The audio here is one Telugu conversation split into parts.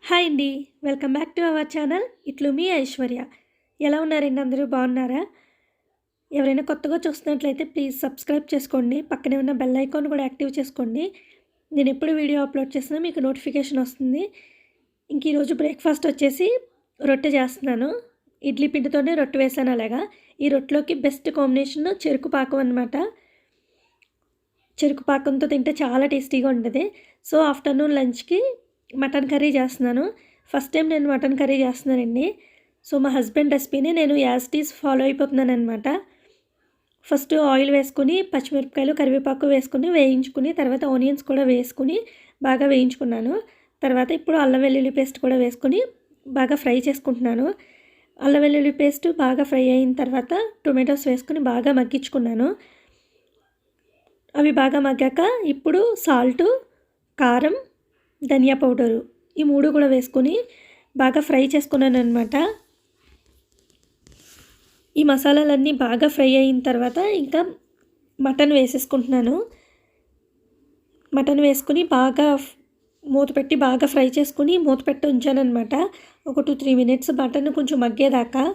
హాయ్ అండి. Welcome back to our channel. ఇట్లు మీ ఐశ్వర్య. ఎలా ఉన్నారండి అందరూ బాగున్నారా? ఎవరైనా కొత్తగా చూస్తున్నట్లయితే ప్లీజ్ సబ్స్క్రైబ్ చేసుకోండి. పక్కనే ఉన్న బెల్ ఐకాన్ కూడా యాక్టివ్ చేసుకోండి. నేను ఎప్పుడు వీడియో అప్లోడ్ చేసినా మీకు నోటిఫికేషన్ వస్తుంది. ఇంక ఈరోజు బ్రేక్ఫాస్ట్ వచ్చేసి రొట్టె చేస్తున్నాను. ఇడ్లీ పిండితోనే రొట్టె వేసాను అలాగా. ఈ రొట్టెలోకి బెస్ట్ కాంబినేషన్ చెరుకు పాకం అనమాట. చెరుకు పాకంతో తింటే చాలా టేస్టీగా ఉంటుంది. సో ఆఫ్టర్నూన్ లంచ్కి మటన్ కర్రీ చేస్తున్నాను. ఫస్ట్ టైం నేను మటన్ కర్రీ చేస్తున్నానండి. సో మా హస్బెండ్ రెసిపీని నేను యాజ్ ఇట్ ఈజ్ ఫాలో అయిపోతున్నాను అనమాట. ఫస్ట్ ఆయిల్ వేసుకుని పచ్చిమిరపకాయలు కరివేపాకు వేసుకుని వేయించుకుని తర్వాత ఆనియన్స్ కూడా వేసుకుని బాగా వేయించుకున్నాను. తర్వాత ఇప్పుడు అల్లం వెల్లుల్లి పేస్ట్ కూడా వేసుకుని బాగా ఫ్రై చేసుకుంటున్నాను. అల్లం వెల్లుల్లి పేస్ట్ బాగా ఫ్రై అయిన తర్వాత టొమాటోస్ వేసుకుని బాగా మగ్గించుకున్నాను. అవి బాగా మగ్గాక ఇప్పుడు సాల్టు, కారం, ధనియా పౌడరు ఈ 3 కూడా వేసుకొని బాగా ఫ్రై చేసుకున్నాను అనమాట. ఈ మసాలాలన్నీ బాగా ఫ్రై అయిన తర్వాత ఇంకా మటన్ వేసేసుకుంటున్నాను. మటన్ వేసుకుని బాగా మూత పెట్టి బాగా ఫ్రై చేసుకుని మూత పెట్టి ఉంచానమాట. ఒక 2-3 మినిట్స్ మటన్ కొంచెం మగ్గేదాకా.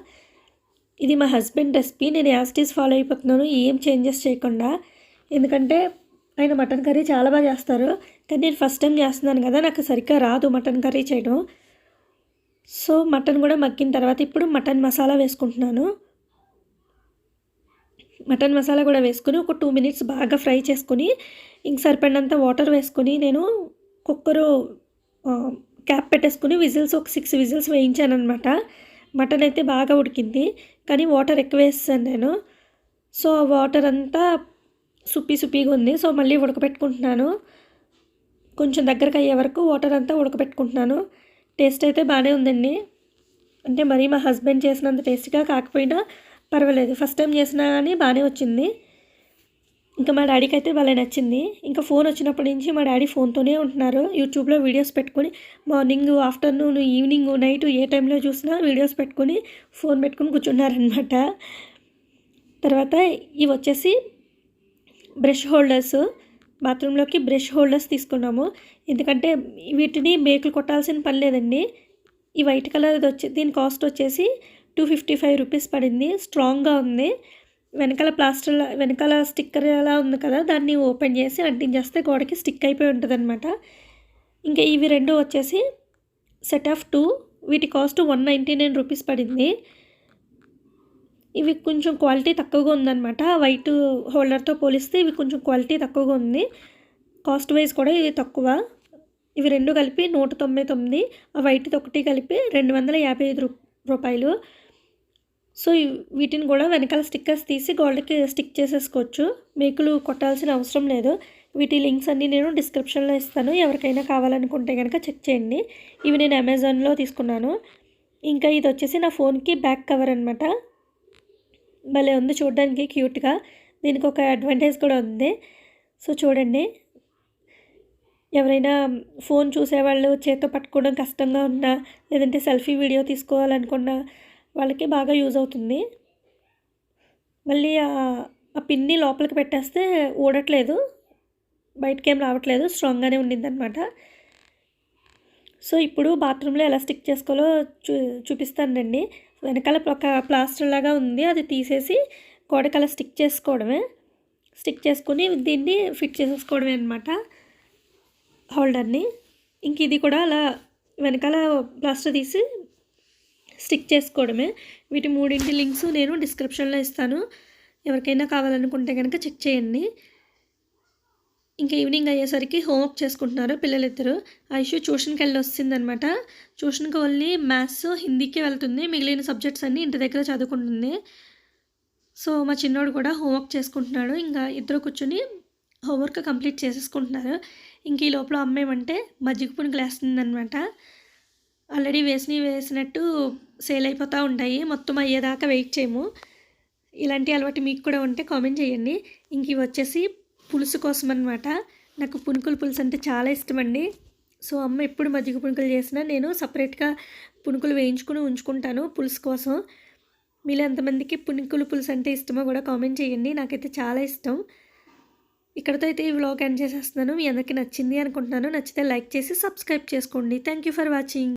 ఇది మా హస్బెండ్ రెసిపీ. నేను యాజ్ ఇట్ ఈజ్ ఫాలో అయిపోతున్నాను, ఏం చేంజెస్ చేయకుండా. ఎందుకంటే ఆయన మటన్ కర్రీ చాలా బాగా చేస్తారు. కానీ నేను ఫస్ట్ టైం చేస్తున్నాను కదా, నాకు సరిగ్గా రాదు మటన్ కర్రీ చేయడం. సో మటన్ కూడా మగ్గిన తర్వాత ఇప్పుడు మటన్ మసాలా వేసుకుంటున్నాను. మటన్ మసాలా కూడా వేసుకుని ఒక 2 మినిట్స్ బాగా ఫ్రై చేసుకుని ఇంక సరిపడినంత వాటర్ వేసుకుని నేను కుక్కరు క్యాప్ పెట్టేసుకుని విజిల్స్ ఒక 6 విజిల్స్ వేయించాను అనమాట. మటన్ అయితే బాగా ఉడికింది కానీ వాటర్ ఎక్కువ వేసాను నేను. సో ఆ వాటర్ అంతా సుప్పిగా ఉంది. సో మళ్ళీ ఉడకబెట్టుకుంటున్నాను. కొంచెం దగ్గరకు అయ్యే వరకు వాటర్ అంతా ఉడకబెట్టుకుంటున్నాను. టేస్ట్ అయితే బాగానే ఉందండి. అంటే మరీ మా హస్బెండ్ చేసినంత టేస్ట్గా కాకపోయినా పర్వాలేదు. ఫస్ట్ టైం చేసినా కానీ బాగానే వచ్చింది. ఇంకా మా డాడీకి అయితే భలే నచ్చింది. ఇంకా ఫోన్ వచ్చినప్పటి నుంచి మా డాడీ ఫోన్తోనే ఉంటున్నారు. యూట్యూబ్లో వీడియోస్ పెట్టుకొని మార్నింగ్, ఆఫ్టర్నూన్, ఈవినింగ్, నైట్ ఏ టైంలో చూసినా వీడియోస్ పెట్టుకొని ఫోన్ పెట్టుకుని కూర్చున్నారనమాట. తర్వాత ఇవి వచ్చేసి బ్రష్ హోల్డర్స్. బాత్రూంలోకి బ్రష్ హోల్డర్స్ తీసుకున్నాము. ఎందుకంటే వీటిని మేకులు కొట్టాల్సిన పని లేదండి. ఈ వైట్ కలర్ దీని కాస్ట్ వచ్చేసి 255 రూపీస్ పడింది. స్ట్రాంగ్గా ఉంది. వెనకాల స్టిక్కర్ అలా ఉంది కదా, దాన్ని ఓపెన్ చేసి అంటించేస్తే గోడకి స్టిక్ అయిపోయి ఉంటుంది అనమాట. ఇంకా ఇవి 2 వచ్చేసి సెట్ ఆఫ్ 2. వీటి కాస్ట్ 199 రూపీస్ పడింది. ఇవి కొంచెం క్వాలిటీ తక్కువగా ఉందన్నమాట. వైట్ హోల్డర్తో పోలిస్తే ఇవి కొంచెం క్వాలిటీ తక్కువగా ఉంది. కాస్ట్ వైజ్ కూడా ఇది తక్కువ. ఇవి 2 కలిపి 199, ఆ వైట్ది ఒకటి కలిపి 255 రూపాయలు. సో వీటిని కూడా వెనకాల స్టిక్కర్స్ తీసి గోల్డ్కి స్టిక్ చేసేసుకోవచ్చు. మేకులు కొట్టాల్సిన అవసరం లేదు. వీటి లింక్స్ అన్నీ నేను డిస్క్రిప్షన్లో ఇస్తాను. ఎవరికైనా కావాలనుకుంటే కనుక చెక్ చేయండి. ఇవి నేను అమెజాన్లో తీసుకున్నాను. ఇంకా ఇది వచ్చేసి నా ఫోన్కి బ్యాక్ కవర్ అనమాట. భలే ఉంది చూడడానికి, క్యూట్గా. దీనికి ఒక అడ్వాంటేజ్ కూడా ఉంది. సో చూడండి, ఎవరైనా ఫోన్ చూసేవాళ్ళు చేత్తో పట్టుకోవడం కష్టంగా ఉన్నా, లేదంటే సెల్ఫీ వీడియో తీసుకోవాలనుకున్నా వాళ్ళకి బాగా యూజ్ అవుతుంది. మళ్ళీ ఆ పిన్ని లోపలికి పెట్టేస్తే ఊడట్లేదు, బయటకేం రావట్లేదు, స్ట్రాంగ్గానే ఉండిందనమాట. సో ఇప్పుడు బాత్రూంలో ఎలా స్టిక్ చేసుకోవాలో చూపిస్తానండి. వెనకాల ఒక ప్లాస్టర్ లాగా ఉంది, అది తీసేసి గోడకి అలా స్టిక్ చేసుకోవడమే. స్టిక్ చేసుకుని దీన్ని ఫిట్ చేసేసుకోవడమే అనమాట, హోల్డర్ని. ఇంక ఇది కూడా అలా వెనకాల ప్లాస్టర్ తీసి స్టిక్ చేసుకోవడమే. వీటి 3 లింక్స్ నేను డిస్క్రిప్షన్లో ఇస్తాను. ఎవరికైనా కావాలనుకుంటే కనుక చెక్ చేయండి. ఇంకా ఈవినింగ్ అయ్యేసరికి హోంవర్క్ చేసుకుంటున్నారు పిల్లలిద్దరు. ఐషు ట్యూషన్కి వెళ్ళి వస్తుందనమాట. ట్యూషన్కి ఓన్లీ మ్యాథ్స్, హిందీకి వెళ్తుంది. మిగిలిన సబ్జెక్ట్స్ అన్నీ ఇంటి దగ్గర చదువుకుంటుంది. సో మా చిన్నోడు కూడా హోంవర్క్ చేసుకుంటున్నాడు. ఇంకా ఇద్దరు కూర్చొని హోంవర్క్ కంప్లీట్ చేసేసుకుంటున్నారు. ఇంక ఈ లోపల అమ్మేమంటే మజ్జిగ పునుకులు వేస్తుందనమాట. ఆల్రెడీ వేసినట్టు సేల్ అయిపోతూ ఉంటాయి. మొత్తం అయ్యేదాకా వెయిట్ చేయము. ఇలాంటి అలవాటు మీకు కూడా ఉంటే కామెంట్ చేయండి. ఇంక ఇవి వచ్చేసి పులుసు కోసం అనమాట. నాకు పునుకుల పులుసు అంటే చాలా ఇష్టం అండి. సో అమ్మ ఎప్పుడు మజ్జిగ పునుకులు చేసినా నేను సపరేట్గా పునుకులు వేయించుకుని ఉంచుకుంటాను పులుసు కోసం. మీలో ఎంతమందికి పునుకుల పులుసు అంటే ఇష్టమో కూడా కామెంట్ చేయండి. నాకైతే చాలా ఇష్టం. ఇక్కడితో అయితే ఈ వ్లాగ్ ఎండ్ చేసేస్తున్నాను. మీ అందరికీ నచ్చింది అనుకుంటున్నాను. నచ్చితే లైక్ చేసి సబ్స్క్రైబ్ చేసుకోండి. Thank you for watching.